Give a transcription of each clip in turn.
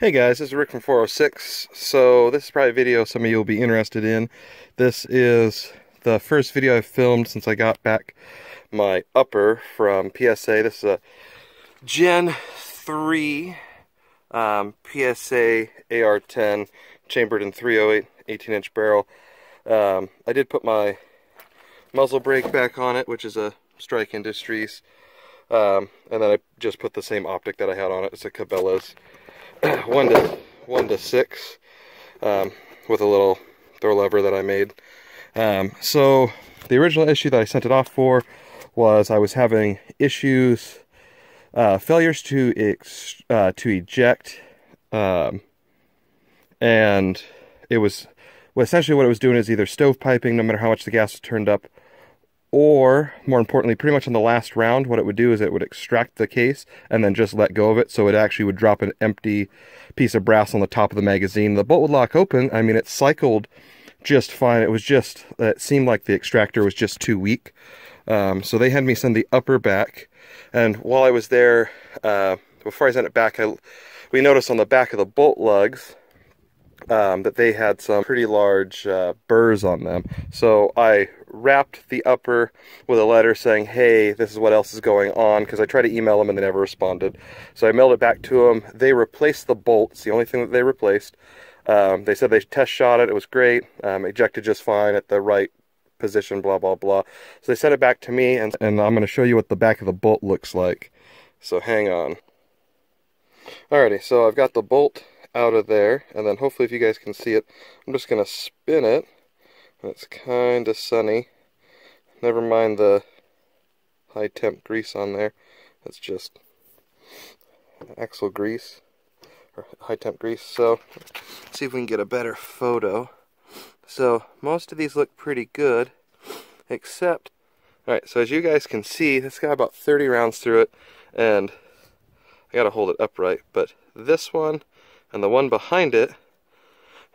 Hey guys, this is Rick from 406. So this is probably a video some of you will be interested in. This is the first video I've filmed since I got back my upper from PSA. This is a Gen 3 PSA AR-10 chambered in 308 18-inch barrel. I did put my muzzle brake back on it, which is a Strike Industries. And then I just put the same optic that I had on it. It's a Cabela's 1 to 6 with a little throw lever that I made. So the original issue that I sent it off for was I was having issues, failures to eject, and it was essentially what it was doing is either stovepiping no matter how much the gas was turned up, or more importantly, pretty much on the last round, what it would do is it would extract the case and then just let go of it, so it actually would drop an empty piece of brass on the top of the magazine. The bolt would lock open. I mean, it cycled just fine. It seemed like the extractor was just too weak. So they had me send the upper back, and while I was there, before I sent it back, we noticed on the back of the bolt lugs that they had some pretty large burrs on them. So I wrapped the upper with a letter saying, hey, this is what else is going on, because I tried to email them and they never responded. So I mailed it back to them. They replaced the bolt. It's the only thing that they replaced. They said they test shot it. It was great. Ejected just fine at the right position, blah, blah, blah. So they sent it back to me, and I'm going to show you what the back of the bolt looks like. So hang on. Alrighty, so I've got the bolt out of there, and then hopefully if you guys can see it, I'm just going to spin it. It's kind of sunny. Never mind the high temp grease on there. It's just axle grease, or high temp grease. So let's see if we can get a better photo. So most of these look pretty good, except, alright, so as you guys can see, this got about 30 rounds through it, and I gotta hold it upright, but this one and the one behind it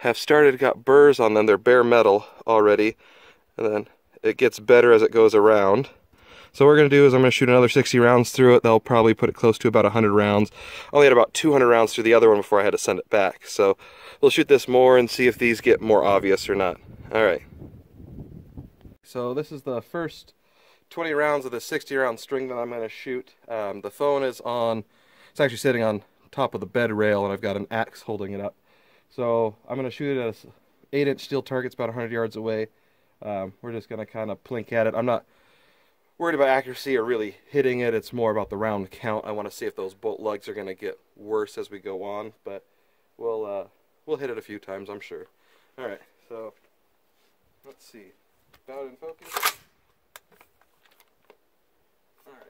have got burrs on them. They're bare metal already, and then it gets better as it goes around. So what we're going to do is I'm going to shoot another 60 rounds through it. They'll probably put it close to about 100 rounds. I only had about 200 rounds through the other one before I had to send it back. So we'll shoot this more and see if these get more obvious or not. Alright. So this is the first 20 rounds of the 60 round string that I'm going to shoot. The phone is on, it's actually sitting on top of the bed rail, and I've got an axe holding it up. So I'm going to shoot it at an 8-inch steel target. It's about 100 yards away. We're just going to kind of plink at it. I'm not worried about accuracy or really hitting it. It's more about the round count. I want to see if those bolt lugs are going to get worse as we go on, but we'll hit it a few times, I'm sure. Alright, so let's see. About in focus. Alright.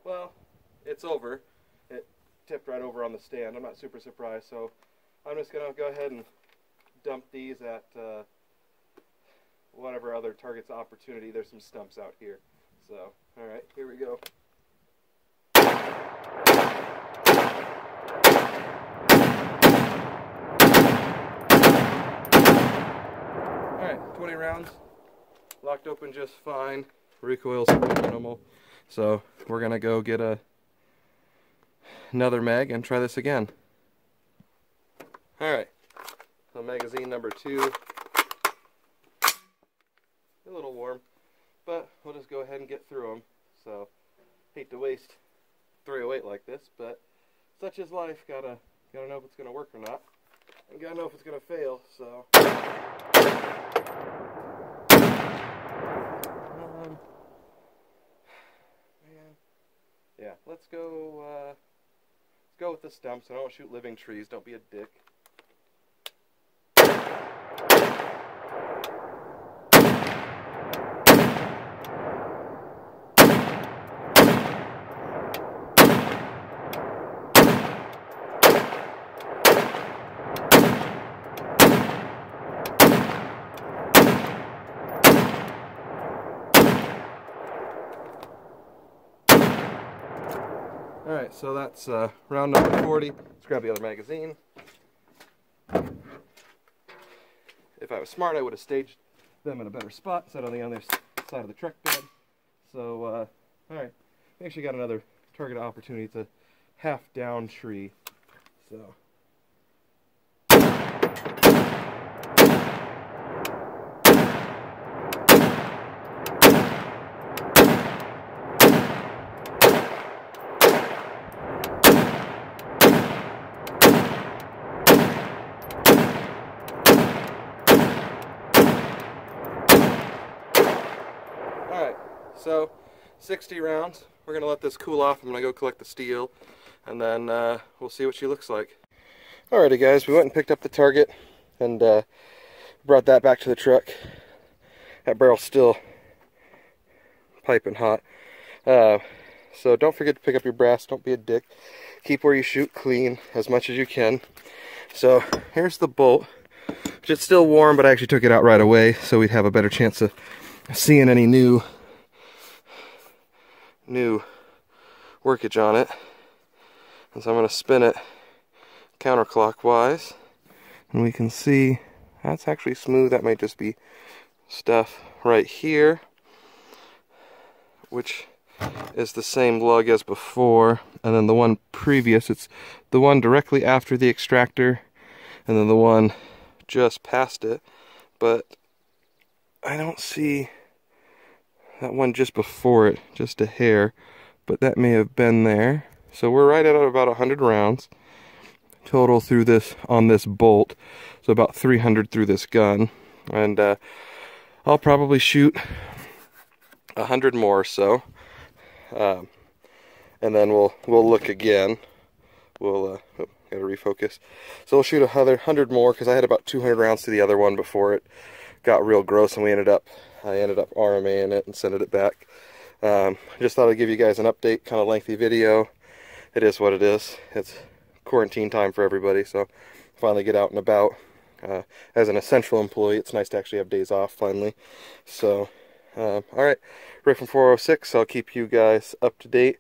Well, it's over. It tipped right over on the stand. I'm not super surprised, so I'm just going to go ahead and dump these at whatever other target's opportunity. There's some stumps out here. So, alright, here we go. Alright, 20 rounds. Locked open just fine. Recoil's minimal. So we're going to go get another mag and try this again. Alright, so magazine number 2. A little warm, but we'll just go ahead and get through them. So, hate to waste 308 like this, but such is life. Gotta know if it's going to work or not. And gotta know if it's going to fail, so. Yeah, let's go with the stumps. I don't want to shoot living trees. Don't be a dick. Alright, so that's round number 40. Let's grab the other magazine. If I was smart, I would have staged them in a better spot, set on the other side of the truck bed. So, alright, we actually got another target opportunity. It's a half down tree. So. Alright, so 60 rounds. We're going to let this cool off. I'm going to go collect the steel, and then we'll see what she looks like. Alrighty guys, we went and picked up the target and brought that back to the truck. That barrel's still piping hot. So don't forget to pick up your brass. Don't be a dick. Keep where you shoot clean as much as you can. So here's the bolt. It's still warm, but I actually took it out right away so we'd have a better chance of seeing any new workage on it. And so I'm going to spin it counterclockwise, and we can see that's actually smooth. That might just be stuff right here, which is the same lug as before, and then the one previous, it's the one directly after the extractor, and then the one just past it. But I don't see that one just before it, just a hair, but that may have been there. So we're right at about 100 rounds total through this, on this bolt, so about 300 through this gun. And I'll probably shoot 100 more or so, and then we'll look again. We'll gotta refocus. So we'll shoot another 100 more, because I had about 200 rounds to the other one before it got real gross, and I ended up RMAing it and sending it back. Just thought I'd give you guys an update, kind of lengthy video. It is what it is. It's quarantine time for everybody, so finally get out and about. As an essential employee, it's nice to actually have days off finally. So, alright, Rick from 406, I'll keep you guys up to date.